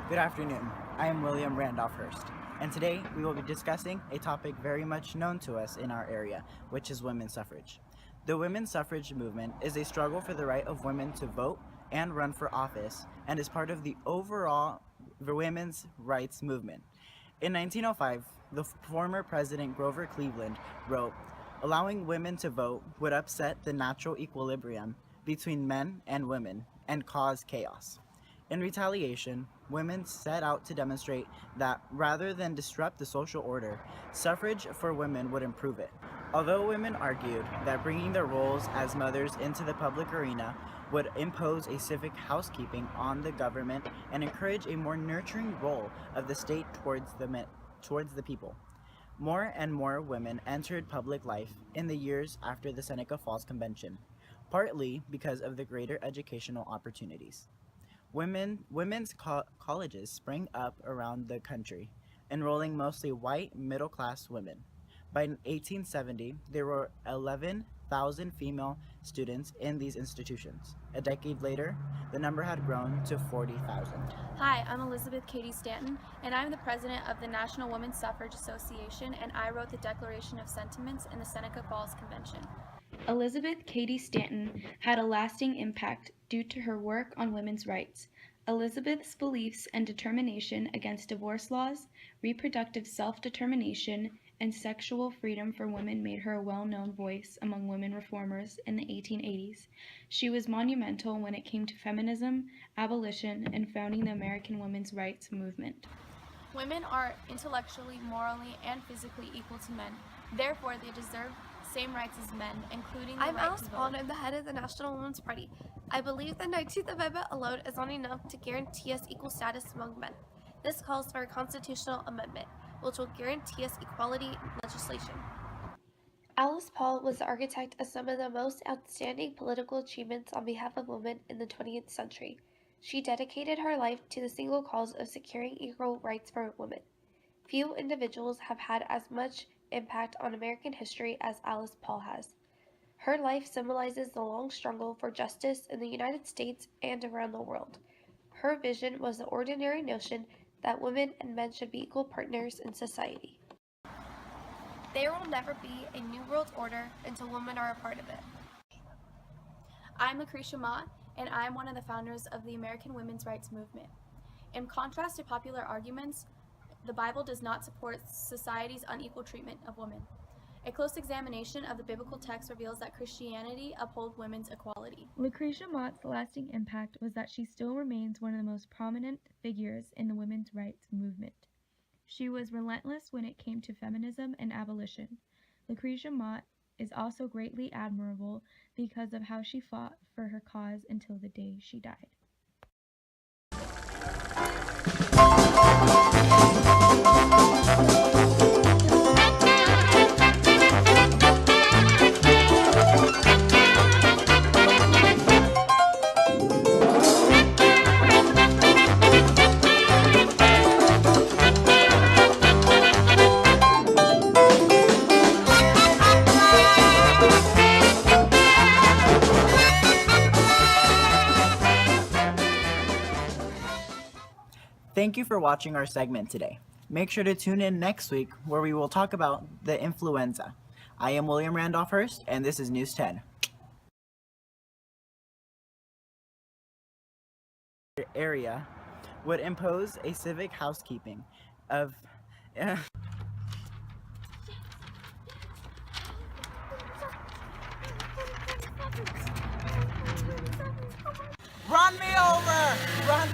Good afternoon. I am William Randolph Hurst, and today we will be discussing a topic very much known to us in our area, which is women's suffrage. The women's suffrage movement is a struggle for the right of women to vote and run for office, and is part of the overall women's rights movement. In 1905, the former President Grover Cleveland wrote, "Allowing women to vote would upset the natural equilibrium between men and women and cause chaos." In retaliation, women set out to demonstrate that rather than disrupt the social order, suffrage for women would improve it. Although women argued that bringing their roles as mothers into the public arena would impose a civic housekeeping on the government and encourage a more nurturing role of the state towards the people. More and more women entered public life in the years after the Seneca Falls Convention, partly because of the greater educational opportunities. Women's colleges sprang up around the country, enrolling mostly white middle-class women. By 1870, there were 11,000 female students in these institutions. A decade later, the number had grown to 40,000. Hi, I'm Elizabeth Cady Stanton, and I'm the president of the National Women's Suffrage Association, and I wrote the Declaration of Sentiments in the Seneca Falls Convention. Elizabeth Cady Stanton had a lasting impact due to her work on women's rights. Elizabeth's beliefs and determination against divorce laws, reproductive self-determination, and sexual freedom for women made her a well-known voice among women reformers in the 1880s. She was monumental when it came to feminism, abolition, and founding the American women's rights movement. Women are intellectually, morally, and physically equal to men. Therefore, they deserve same rights as men, including the I'm right Alice to Paul, vote. and I'm the head of the National Women's Party. I believe the 19th Amendment alone is not enough to guarantee us equal status among men. This calls for a constitutional amendment, which will guarantee us equality in legislation. Alice Paul was the architect of some of the most outstanding political achievements on behalf of women in the 20th century. She dedicated her life to the single cause of securing equal rights for women. Few individuals have had as much impact on American history as Alice Paul has. Her life symbolizes the long struggle for justice in the United States and around the world. Her vision was the ordinary notion that women and men should be equal partners in society. There will never be a new world order until women are a part of it. I'm Lucretia Mott, and I'm one of the founders of the American Women's Rights Movement. In contrast to popular arguments, the Bible does not support society's unequal treatment of women. A close examination of the biblical text reveals that Christianity upholds women's equality. Lucretia Mott's lasting impact was that she still remains one of the most prominent figures in the women's rights movement. She was relentless when it came to feminism and abolition. Lucretia Mott is also greatly admirable because of how she fought for her cause until the day she died. Thank you for watching our segment today. Make sure to tune in next week where we will talk about the influenza. I am William Randolph Hurst, and this is News 10. Area would impose a civic housekeeping of Run me over! Run!